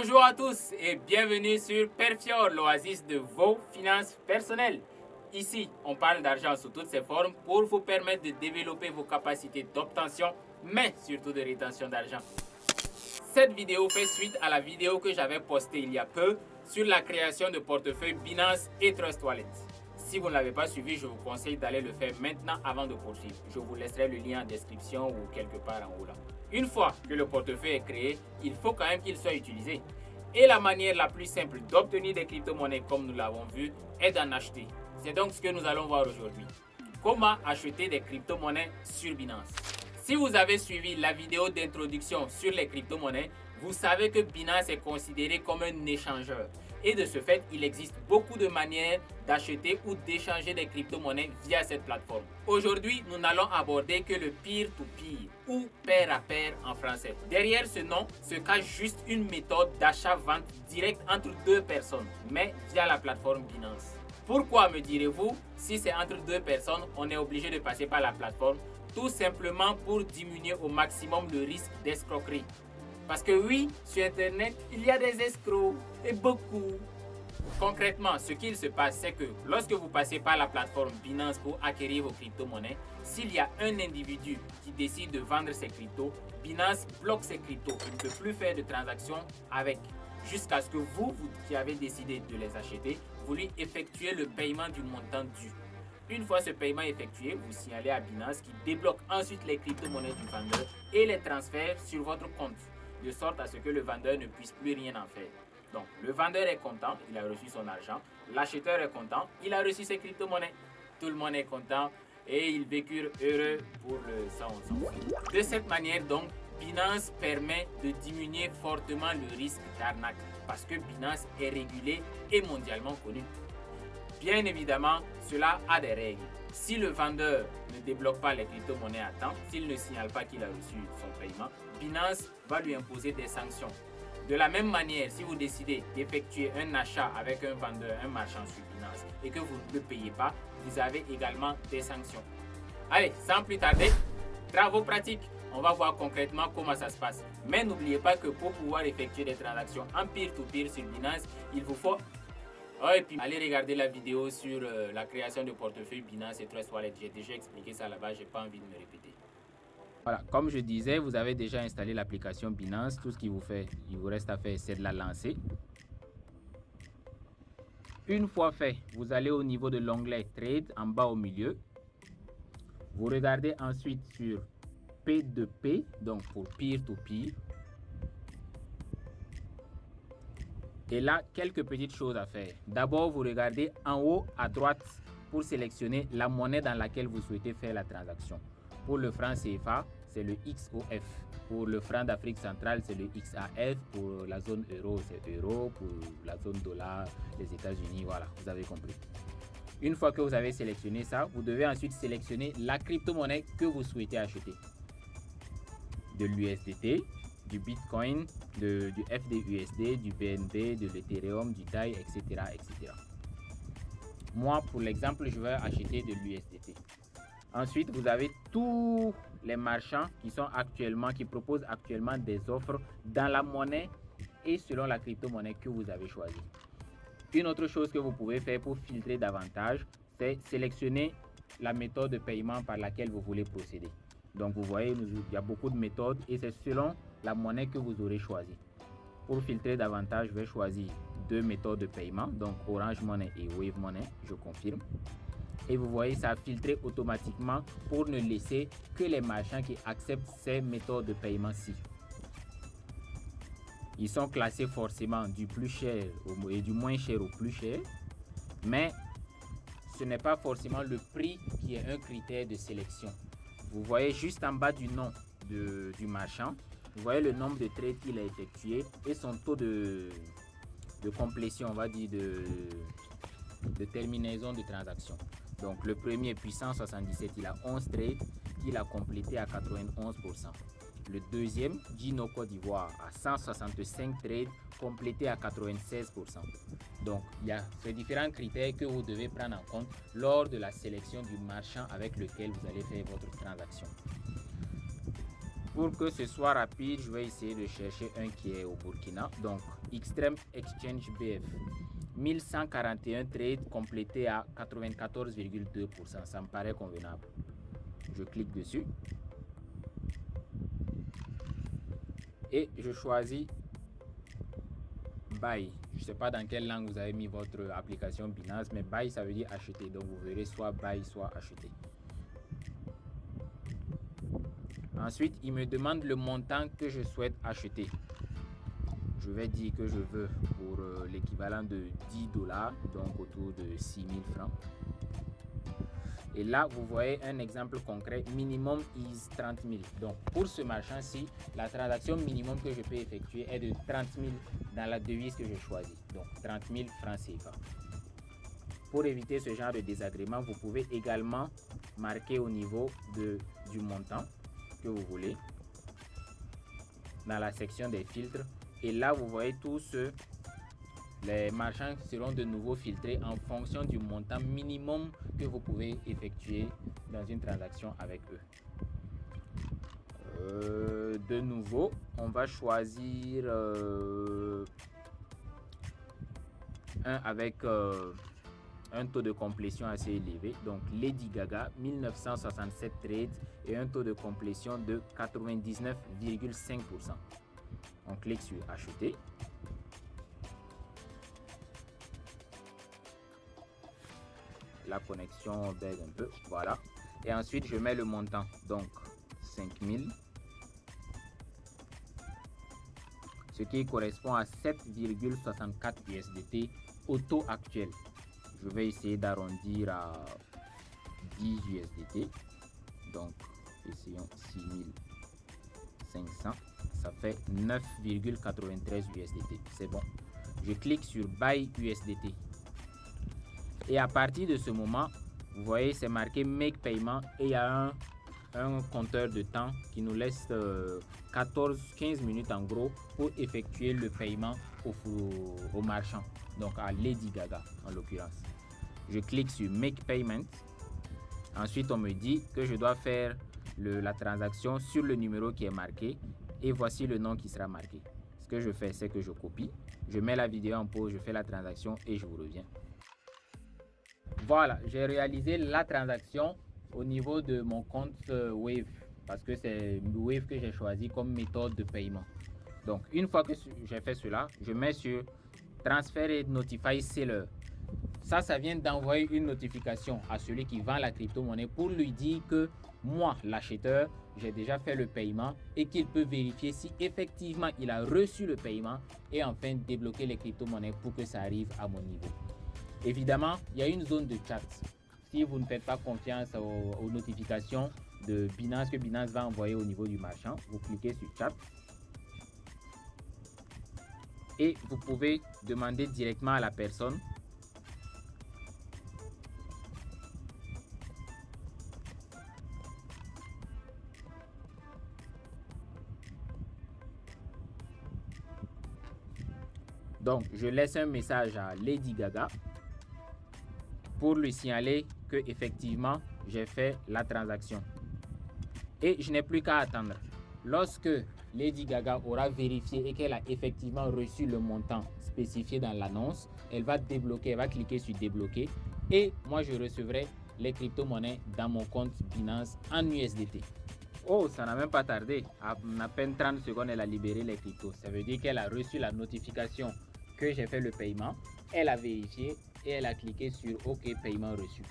Bonjour à tous et bienvenue sur Perfior, l'oasis de vos finances personnelles. Ici, on parle d'argent sous toutes ses formes pour vous permettre de développer vos capacités d'obtention, mais surtout de rétention d'argent. Cette vidéo fait suite à la vidéo que j'avais postée il y a peu sur la création de portefeuilles Binance et Trust Wallet. Si vous ne l'avez pas suivi, je vous conseille d'aller le faire maintenant avant de poursuivre. Je vous laisserai le lien en description ou quelque part en haut là. Une fois que le portefeuille est créé, il faut quand même qu'il soit utilisé. Et la manière la plus simple d'obtenir des crypto-monnaies comme nous l'avons vu est d'en acheter. C'est donc ce que nous allons voir aujourd'hui. Comment acheter des crypto-monnaies sur Binance. Si vous avez suivi la vidéo d'introduction sur les crypto-monnaies, vous savez que Binance est considéré comme un échangeur. Et de ce fait, il existe beaucoup de manières d'acheter ou d'échanger des crypto-monnaies via cette plateforme. Aujourd'hui, nous n'allons aborder que le peer-to-peer ou pair à pair en français. Derrière ce nom se cache juste une méthode d'achat-vente directe entre deux personnes, mais via la plateforme Binance. Pourquoi, me direz-vous, si c'est entre deux personnes, on est obligé de passer par la plateforme? Tout simplement pour diminuer au maximum le risque d'escroquerie. Parce que oui, sur Internet, il y a des escrocs, et beaucoup. Concrètement, ce qu'il se passe, c'est que lorsque vous passez par la plateforme Binance pour acquérir vos crypto-monnaies, s'il y a un individu qui décide de vendre ses cryptos, Binance bloque ses cryptos. Il ne peut plus faire de transactions avec, jusqu'à ce que vous qui avez décidé de les acheter, vous lui effectuez le paiement du montant dû. Une fois ce paiement effectué, vous signalez à Binance qui débloque ensuite les crypto-monnaies du vendeur et les transfère sur votre compte, de sorte à ce que le vendeur ne puisse plus rien en faire. Donc, le vendeur est content, il a reçu son argent. L'acheteur est content, il a reçu ses crypto-monnaies. Tout le monde est content et ils vécurent heureux pour le sang. De cette manière, donc, Binance permet de diminuer fortement le risque d'arnaque parce que Binance est régulé et mondialement connu. Bien évidemment, cela a des règles. Si le vendeur ne débloque pas les crypto-monnaies à temps, s'il ne signale pas qu'il a reçu son paiement, Binance va lui imposer des sanctions. De la même manière, si vous décidez d'effectuer un achat avec un vendeur, un marchand sur Binance et que vous ne le payez pas, vous avez également des sanctions. Allez, sans plus tarder, travaux pratiques. On va voir concrètement comment ça se passe. Mais n'oubliez pas que pour pouvoir effectuer des transactions en peer-to-peer sur Binance, il vous faut... et puis allez regarder la vidéo sur la création de portefeuille Binance et Trust Wallet. J'ai déjà expliqué ça là-bas, j'ai pas envie de me répéter. Voilà, comme je disais, vous avez déjà installé l'application Binance. Tout ce qu'il vous reste à faire, c'est de la lancer. Une fois fait, vous allez au niveau de l'onglet Trade en bas au milieu. Vous regardez ensuite sur P2P, donc pour peer-to-peer. Et là, quelques petites choses à faire. D'abord, vous regardez en haut à droite pour sélectionner la monnaie dans laquelle vous souhaitez faire la transaction. Pour le franc CFA, c'est le XOF. Pour le franc d'Afrique centrale, c'est le XAF. Pour la zone euro, c'est euro. Pour la zone dollar, les États-Unis, voilà, vous avez compris. Une fois que vous avez sélectionné ça, vous devez ensuite sélectionner la crypto-monnaie que vous souhaitez acheter. De l'USDT, du Bitcoin, du FDUSD, du BNB, de l'Ethereum, du DAI, etc., etc. Moi, pour l'exemple, je vais acheter de l'USDT. Ensuite, vous avez tous les marchands qui proposent actuellement des offres dans la monnaie et selon la crypto-monnaie que vous avez choisie. Une autre chose que vous pouvez faire pour filtrer davantage, c'est sélectionner la méthode de paiement par laquelle vous voulez procéder. Donc, vous voyez, il y a beaucoup de méthodes et c'est selon la monnaie que vous aurez choisi. Pour filtrer davantage, je vais choisir deux méthodes de paiement, donc Orange Money et Wave Money, je confirme. Et vous voyez, ça a filtré automatiquement pour ne laisser que les marchands qui acceptent ces méthodes de paiement-ci. Ils sont classés forcément du plus cher et du moins cher au plus cher, mais ce n'est pas forcément le prix qui est un critère de sélection. Vous voyez juste en bas du nom du marchand, vous voyez le nombre de trades qu'il a effectué et son taux de complétion, on va dire, de terminaison de transaction. Donc le premier puissant 77, il a 11 trades qu'il a complété à 91%. Le deuxième, Gino Côte d'Ivoire, à 165 trades complétés à 96%. Donc il y a ces différents critères que vous devez prendre en compte lors de la sélection du marchand avec lequel vous allez faire votre transaction. Pour que ce soit rapide, je vais essayer de chercher un qui est au Burkina. Donc, Extreme Exchange BF. 1141 trades complétés à 94,2%. Ça me paraît convenable. Je clique dessus. Et je choisis Buy. Je ne sais pas dans quelle langue vous avez mis votre application Binance, mais Buy, ça veut dire acheter. Donc, vous verrez soit Buy, soit acheter. Ensuite, il me demande le montant que je souhaite acheter. Je vais dire que je veux pour l'équivalent de 10 $, donc autour de 6 000 francs. Et là, vous voyez un exemple concret, minimum is 30 000. Donc, pour ce marchand-ci, la transaction minimum que je peux effectuer est de 30 000 dans la devise que je choisis. Donc, 30 000 francs CFA. Pour éviter ce genre de désagrément, vous pouvez également marquer au niveau du montant que vous voulez dans la section des filtres. Et là, vous voyez tous les marchands seront de nouveau filtrés en fonction du montant minimum que vous pouvez effectuer dans une transaction avec eux. De nouveau, on va choisir un avec un taux de complétion assez élevé. Donc Lady Gaga, 1967 trades et un taux de complétion de 99,5%. On clique sur acheter. La connexion baisse un peu, voilà. Et ensuite, je mets le montant, donc 5000, ce qui correspond à 7,64 USDT au taux actuel. Je vais essayer d'arrondir à 10 USDT, donc essayons 6500, ça fait 9,93 USDT, c'est bon. Je clique sur Buy USDT. Et à partir de ce moment, vous voyez, c'est marqué Make Payment et il y a un compteur de temps qui nous laisse 15 minutes en gros pour effectuer le paiement au marchand, donc à Lady Gaga en l'occurrence. Je clique sur Make Payment. Ensuite, on me dit que je dois faire la transaction sur le numéro qui est marqué et voici le nom qui sera marqué. Ce que je fais, c'est que je copie, je mets la vidéo en pause, je fais la transaction et je vous reviens. Voilà, j'ai réalisé la transaction au niveau de mon compte Wave parce que c'est Wave que j'ai choisi comme méthode de paiement. Donc, une fois que j'ai fait cela, je mets sur Transfer et Notify Seller. Ça vient d'envoyer une notification à celui qui vend la crypto-monnaie pour lui dire que moi, l'acheteur, j'ai déjà fait le paiement et qu'il peut vérifier si effectivement il a reçu le paiement et enfin débloquer les crypto-monnaies pour que ça arrive à mon niveau. Évidemment, il y a une zone de chat. Si vous ne faites pas confiance aux notifications de Binance que Binance va envoyer au niveau du marchand, vous cliquez sur chat et vous pouvez demander directement à la personne donc je laisse un message à Lady Gaga pour lui signaler que effectivement j'ai fait la transaction et je n'ai plus qu'à attendre. Lorsque Lady Gaga aura vérifié et qu'elle a effectivement reçu le montant spécifié dans l'annonce, elle va débloquer, elle va cliquer sur débloquer et moi je recevrai les crypto-monnaies dans mon compte Binance en USDT. Oh, ça n'a même pas tardé. En à peine 30 secondes, elle a libéré les cryptos. Ça veut dire qu'elle a reçu la notification que j'ai fait le paiement. Elle a vérifié et elle a cliqué sur OK, paiement reçu.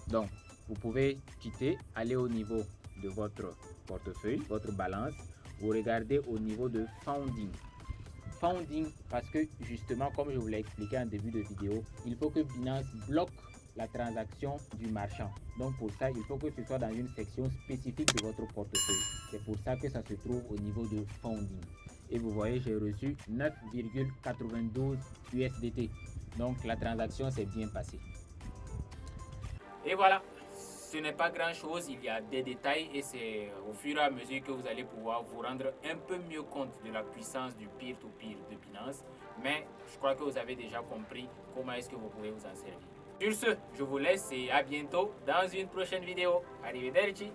Donc, vous pouvez quitter, aller au niveau de votre portefeuille, votre balance. Vous regardez au niveau de Founding. Founding, parce que justement, comme je vous l'ai expliqué en début de vidéo, il faut que Binance bloque la transaction du marchand. Donc pour ça, il faut que ce soit dans une section spécifique de votre portefeuille. C'est pour ça que ça se trouve au niveau de Founding. Et vous voyez, j'ai reçu 9,92 USDT. Donc la transaction s'est bien passée. Et voilà, ce n'est pas grand chose, il y a des détails et c'est au fur et à mesure que vous allez pouvoir vous rendre un peu mieux compte de la puissance du peer-to-peer de Binance. Mais je crois que vous avez déjà compris comment est-ce que vous pouvez vous en servir. Sur ce, je vous laisse et à bientôt dans une prochaine vidéo. Arrivederci.